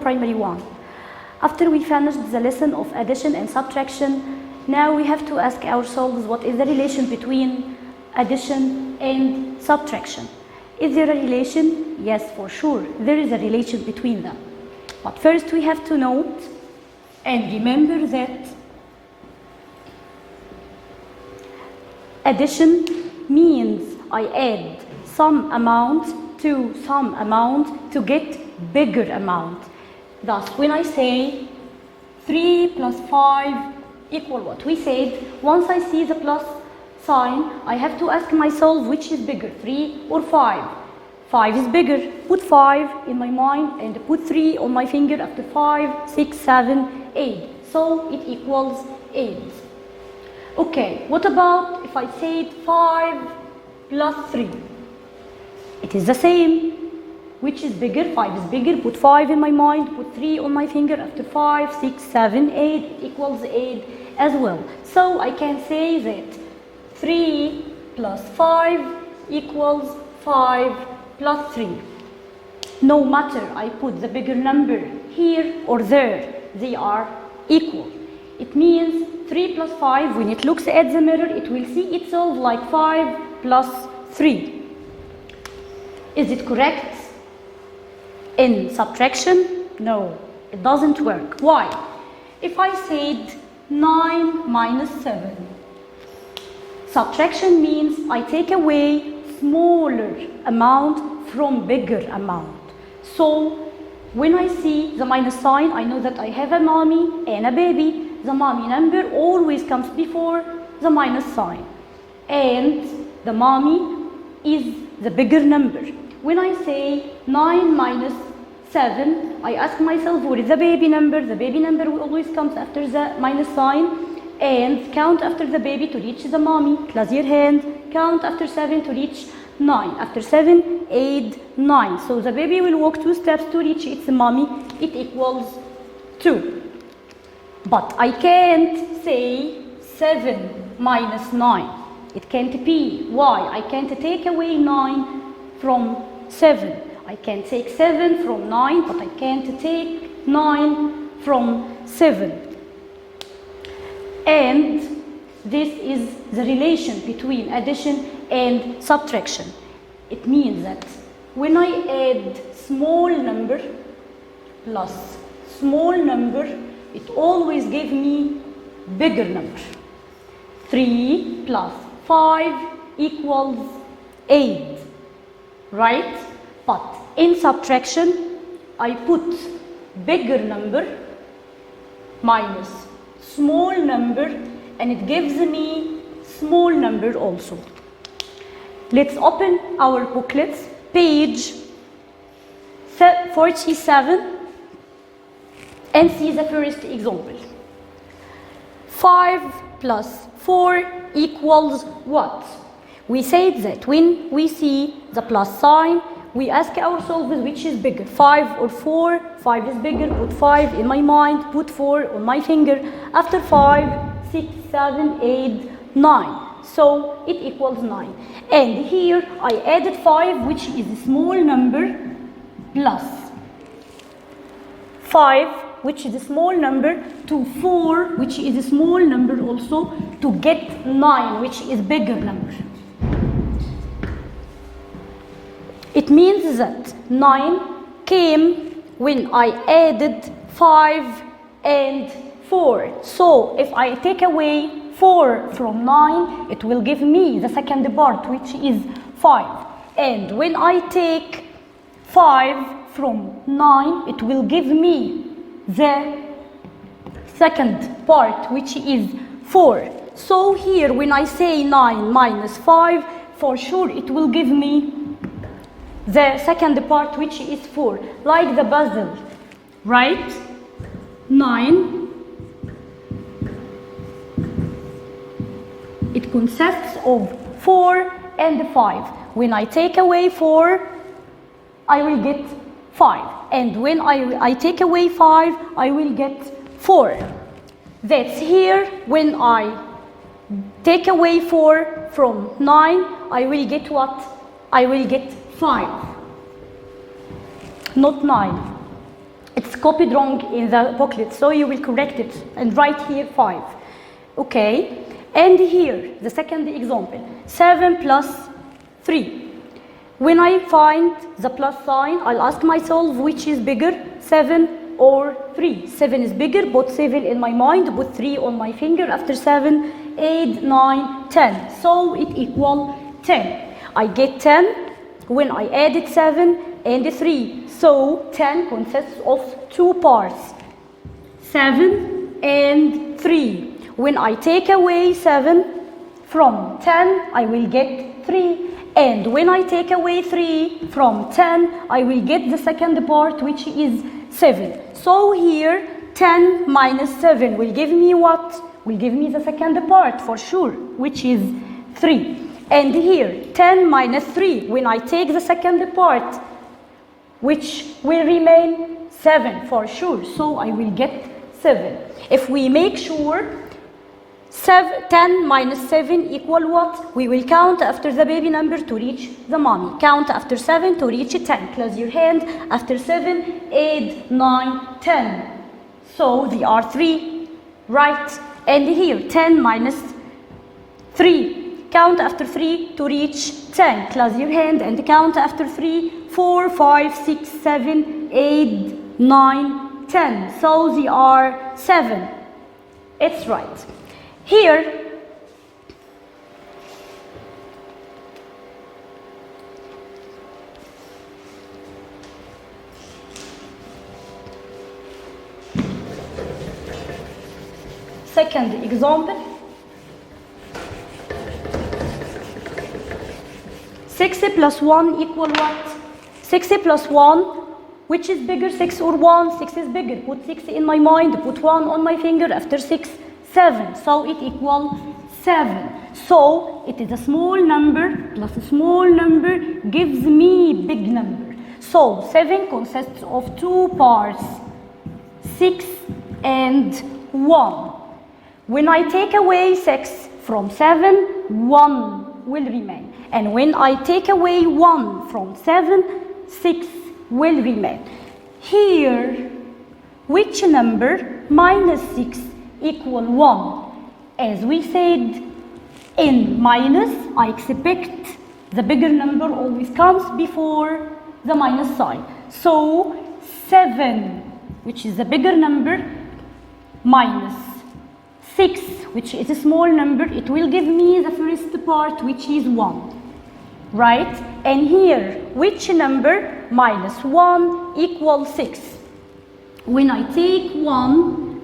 primary one. After we finished the lesson of addition and subtraction, now we have to ask ourselves what is the relation between addition and subtraction. Is there a relation? Yes, for sure, there is a relation between them. But first we have to note and remember that addition means I add some amount to some amount to get bigger amount. Thus, when I say 3 plus 5 equal what? We said once I see the plus sign, I have to ask myself which is bigger, 3 or 5. 5 is bigger. Put 5 in my mind and put 3 on my finger after 5, 6, 7, 8. So it equals 8. Okay, what about if I said 5 plus 3? It is the same. Which is bigger? 5 is bigger. Put 5 in my mind, put 3 on my finger after 5, 6, 7, 8. It equals 8 as well. So I can say that 3 plus 5 equals 5 plus 3. No matter I put the bigger number here or there, they are equal. It means 3 plus 5, when it looks at the mirror, it will see itself like 5 plus 3. Is it correct? In subtraction? No, it doesn't work. Why? If I said 9 minus 7, subtraction means I take away smaller amount from bigger amount. So when I see the minus sign, I know that I have a mommy and a baby. The mommy number always comes before the minus sign, and the mommy is the bigger number. When I say 9 minus 7, I ask myself what is the baby number? The baby number always comes after the minus sign, and count after the baby to reach the mommy. Close your hand. Count after 7 to reach 9. After 7, 8, 9. So the baby will walk 2 steps to reach its mommy. It equals 2. But I can't say 7 minus 9. It can't be. Why? I can't take away 9 from 7. I can take 7 from 9, but I can't take 9 from 7. And this is the relation between addition and subtraction. It means that when I add small number plus small number, it always gives me bigger number. 3 plus 5 equals 8, right? But in subtraction, I put bigger number minus small number, and it gives me small number also. Let's open our booklets, page 47, and see the first example. 5 plus 4 equals what? We said that when we see the plus sign, we ask ourselves which is bigger, 5 or 4. 5 is bigger. Put 5 in my mind, put 4 on my finger. After 5, 6, 7, 8, 9. So it equals 9. And here I added 5, which is a small number, plus 5, which is a small number, to 4, which is a small number also, to get 9, which is bigger number. It means that 9 came when I added 5 and 4. So if I take away 4 from 9, it will give me the second part, which is 5. And when I take 5 from 9, it will give me the second part, which is 4. So here when I say 9 minus 5, for sure it will give me the second part, which is 4, like the puzzle, right? 9, it consists of 4 and 5. When I take away 4, I will get 5. And when I take away 5, I will get 4. That's here. When I take away 4 from 9, I will get what? I will get 5, not 9. It's copied wrong in the booklet, so you will correct it and write here 5. Okay, and here, the second example, 7 plus 3. When I find the plus sign, I'll ask myself which is bigger, 7 or 3. 7 is bigger, put 7 in my mind, put 3 on my finger. After 7, 8, 9, 10. So it equals 10. I get 10 when I added 7 and 3. So 10 consists of 2 parts, 7 and 3. When I take away 7 from 10, I will get 3. And when I take away 3 from 10, I will get the second part, which is 7. So here, 10 minus 7 will give me what? Will give me the second part for sure, which is 3. And here, 10 minus 3, when I take the second part, which will remain 7 for sure. So I will get 7. If we make sure 10 minus 7 equal what? We will count after the baby number to reach the mommy. Count after 7 to reach 10. Close your hand. After 7, 8, 9, 10. So they are 3, right? And here, 10 minus 3. Count after 3 to reach 10. Close your hand and count after 3, 4, 5, 6, 7, 8, 9, 10. So they are 7. It's right. Here, second example, 6 plus 1 equal what? 6 plus 1, which is bigger, 6 or 1? 6 is bigger. Put 6 in my mind, put 1 on my finger. After 6, 7. So it equals 7. So it is a small number plus a small number gives me big number. So 7 consists of 2 parts, 6 and 1. When I take away 6 from 7, 1 will remain. And when I take away 1 from 7, 6 will remain. Here, which number minus 6 equal 1? As we said, in minus, I expect the bigger number always comes before the minus sign. So 7, which is the bigger number, minus 6, which is a small number, it will give me the first part, which is 1. Right? And here, which number minus 1 equals 6? When I take 1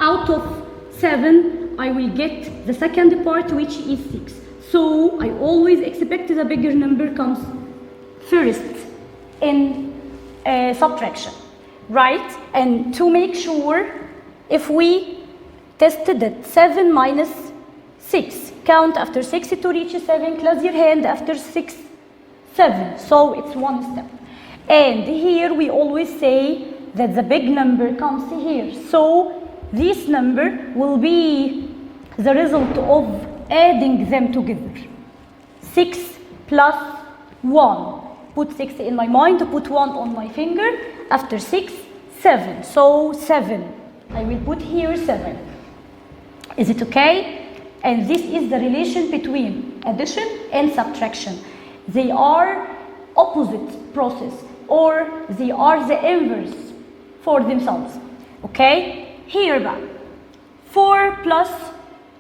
out of 7, I will get the second part, which is 6. So I always expect the bigger number comes first in subtraction, right? And to make sure, if we tested it, 7 minus 6, count after 6 to reach 7, close your hand after 6, 7. So it's one step. And here we always say that the big number comes here. So this number will be the result of adding them together. 6 plus 1. Put 6 in my mind, put 1 on my finger. After 6, 7. So 7. I will put here 7. Is it okay? And this is the relation between addition and subtraction. They are opposite process, or they are the inverse for themselves. Okay? Here back. 4 plus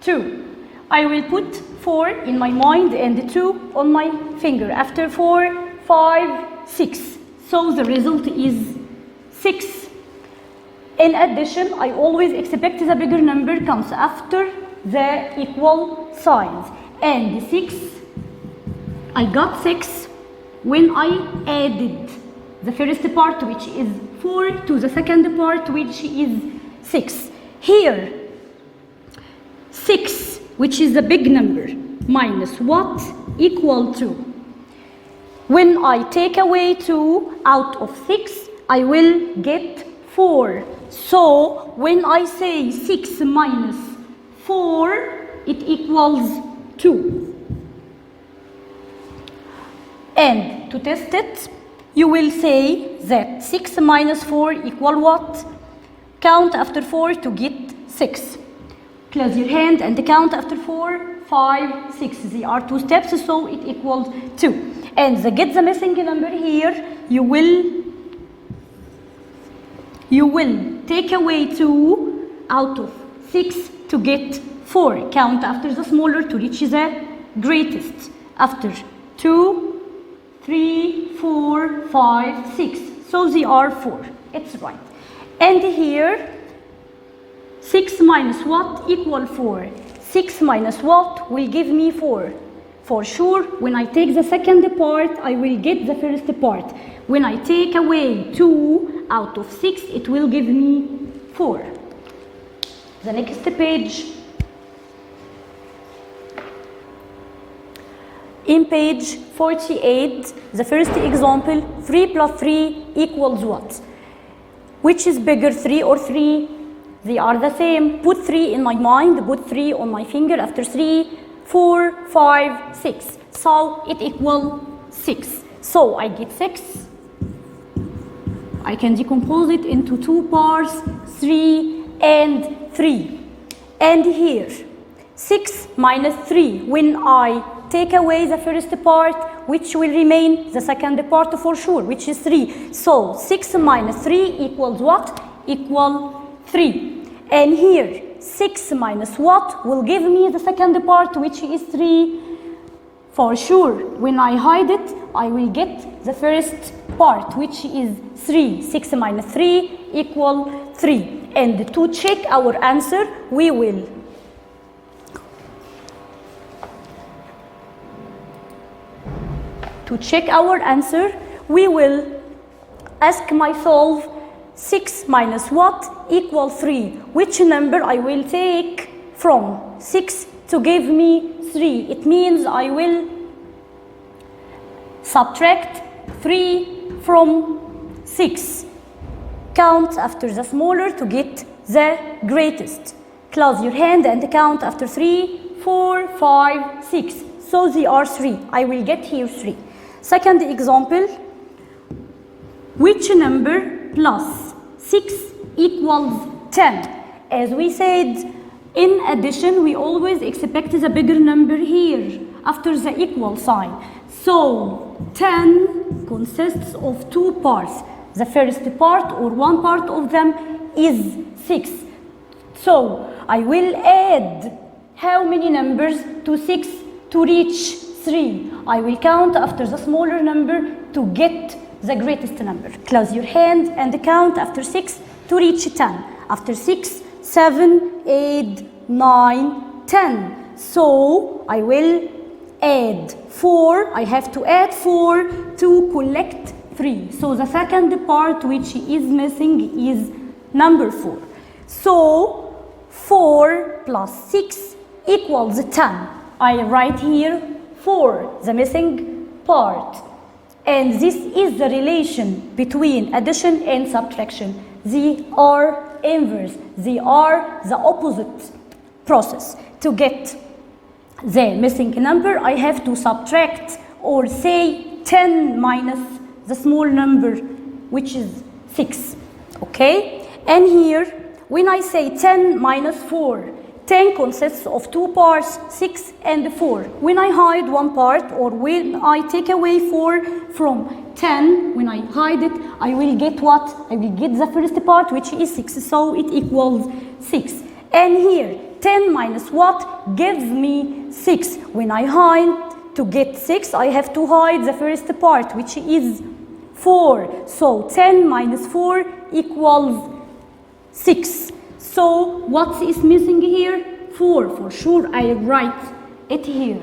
2. I will put 4 in my mind and 2 on my finger. After 4, 5, 6. So the result is 6. In addition, I always expect the bigger number comes after the equal signs. And 6, I got 6 when I added the first part, which is 4, to the second part, which is 6. Here, 6, which is a big number, minus what? Equal to. When I take away 2 out of 6, I will get 4. So when I say 6 minus 4, it equals 2. And to test it, you will say that 6 minus 4 equal what? Count after 4 to get 6. Close your hand and count after 4, 5, 6. They are 2 steps, so it equals 2. And to get the missing number here, you will take away 2 out of 6 to get 4. Count after the smaller to reach the greatest. After 2, 3, 4, 5, 6. So they are 4. It's right. And here, 6 minus what equal 4? 6 minus what will give me 4? For sure, when I take the second part, I will get the first part. When I take away 2 out of 6, it will give me 4. The next page. In page 48, the first example, 3 plus 3 equals what? Which is bigger, 3 or 3? They are the same. Put 3 in my mind, put 3 on my finger after 3, 4, 5, 6. So it equals 6. So I get 6. I can decompose it into 2 parts, 3 and 3. And here, 6 minus 3, when I take away the first part, which will remain the second part for sure, which is 3. So 6 minus 3 equals what? Equal 3. And here, 6 minus what will give me the second part, which is 3. For sure, when I hide it, I will get the first part, which is 3. 6 minus 3 equal 3. And to check our answer, we will ask myself 6 minus what equal 3. Which number I will take from 6 to give me 3? It means I will subtract 3 from 6. Count after the smaller to get the greatest. Close your hand and count after 3, 4, 5, 6. So they are 3. I will get here 3. Second example, which number plus 6 equals 10? As we said, in addition, we always expect the bigger number here after the equal sign. So 10 consists of 2 parts. The first part or one part of them is 6. So I will add how many numbers to 6 to reach 3? I will count after the smaller number to get the greatest number. Close your hand and count after 6 to reach 10. After 6, 7, 8, 9, 10. So I will add 4. I have to add 4 to collect 3. So the second part which is missing is number 4. So 4 plus 6 equals 10. I write here 4, the missing part. And this is the relation between addition and subtraction. They are inverse. They are the opposite process. To get the missing number, I have to subtract or say 10 minus the small number, which is 6. Okay? And here, when I say 10 minus 4, 10 consists of 2 parts, 6 and 4. When I hide one part or when I take away 4 from 10, when I hide it, I will get what? I will get the first part, which is 6. So it equals 6. And here, 10 minus what gives me 6. When I hide to get 6, I have to hide the first part, which is 4. So 10 minus 4 equals 6. So what is missing here? 4. For sure, I write it here.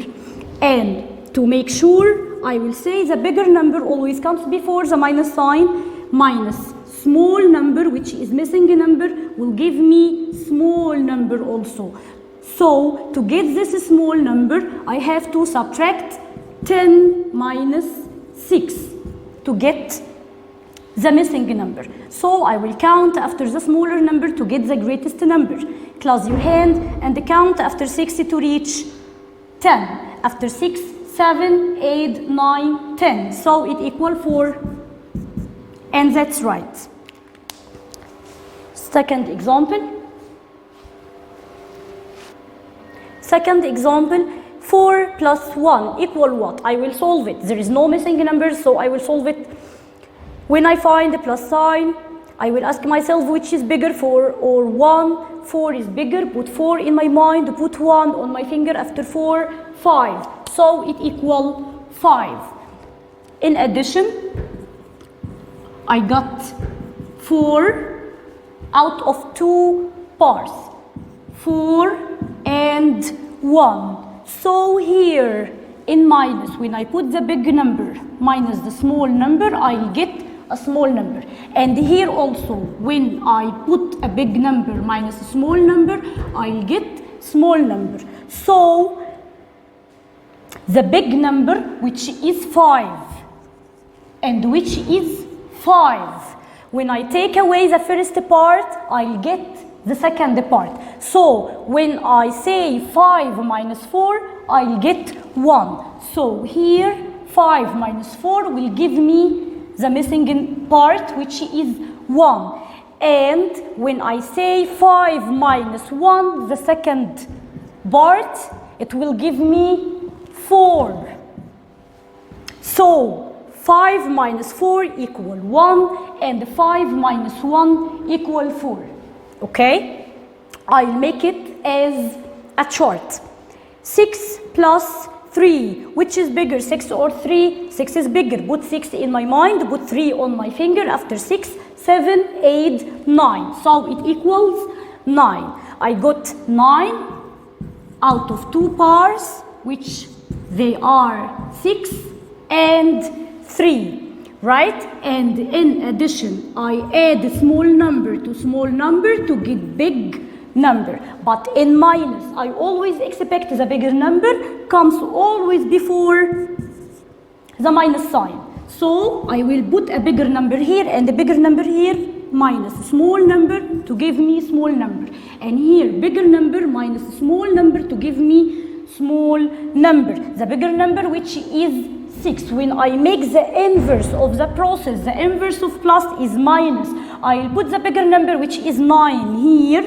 And to make sure, I will say the bigger number always comes before the minus sign. Minus small number, which is missing number, will give me small number also. So to get this small number, I have to subtract 10 minus 6 to get the missing number. So I will count after the smaller number to get the greatest number. Close your hand and count after 6 to reach 10. After 6, 7, 8, 9, 10. So it equals 4. and that's right. Second example. Second example, 4 plus 1 equal what? I will solve it. There is no missing numbers, so I will solve it. When I find the plus sign, I will ask myself which is bigger, 4 or 1. 4 is bigger, put 4 in my mind, put 1 on my finger after 4, 5. So it equals 5. In addition, I got 4 out of 2 parts, 4 and 1. So here in minus, when I put the big number minus the small number, I'll get a small number. And here also, when I put a big number minus a small number, I'll get small number. So the big number, which is 5 and which is 5, when I take away the first part, I'll get the second part. So when I say 5 minus 4, I'll get 1. So here 5 minus 4 will give me the missing part, which is 1. And when I say 5 minus 1, the second part, it will give me 4. So 5 minus 4 equal 1 and 5 minus 1 equal 4. Okay? I'll make it as a chart. 6 plus 3, which is bigger, 6 or 3? 6 is bigger. Put 6 in my mind, put 3 on my finger. After 6, 7, 8, 9. So it equals 9. I got 9 out of 2 parts, which they are 6 and 3, right? And in addition, I add small number to small number to get big number. But in minus, I always expect the bigger number comes always before the minus sign. So I will put a bigger number here and a bigger number here, minus small number to give me small number. And here bigger number minus small number to give me small number. The bigger number, which is 6. When I make the inverse of the process, the inverse of plus is minus. I'll put the bigger number, which is 9 here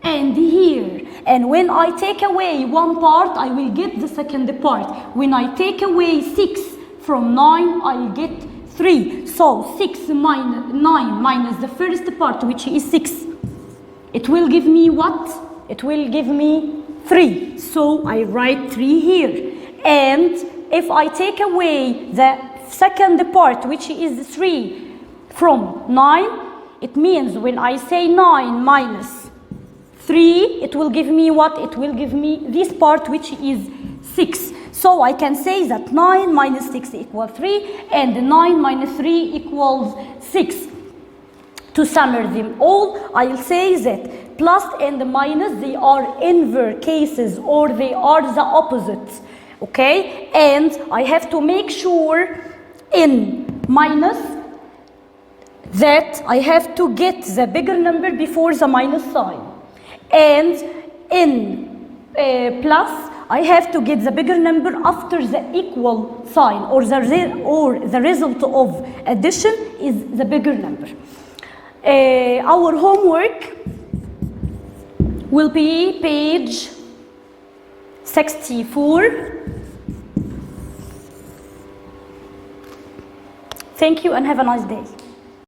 and here. And when I take away one part, I will get the second part. When I take away 6 from 9, I'll get 3. So 6 minus 9 minus the first part, which is 6. It will give me what? It will give me 3. So I write 3 here. And if I take away the second part, which is 3 from 9, it means when I say 9 minus 3, it will give me what? It will give me this part, which is 6. So I can say that 9 minus 6 equals 3 and 9 minus 3 equals 6. To summarize them all, I'll say that plus and minus, they are inverse cases, or they are the opposites. Okay? And I have to make sure in minus that I have to get the bigger number before the minus sign. And in plus, I have to get the bigger number after the equal sign, or the result of addition is the bigger number. Our homework will be page 64. Thank you and have a nice day.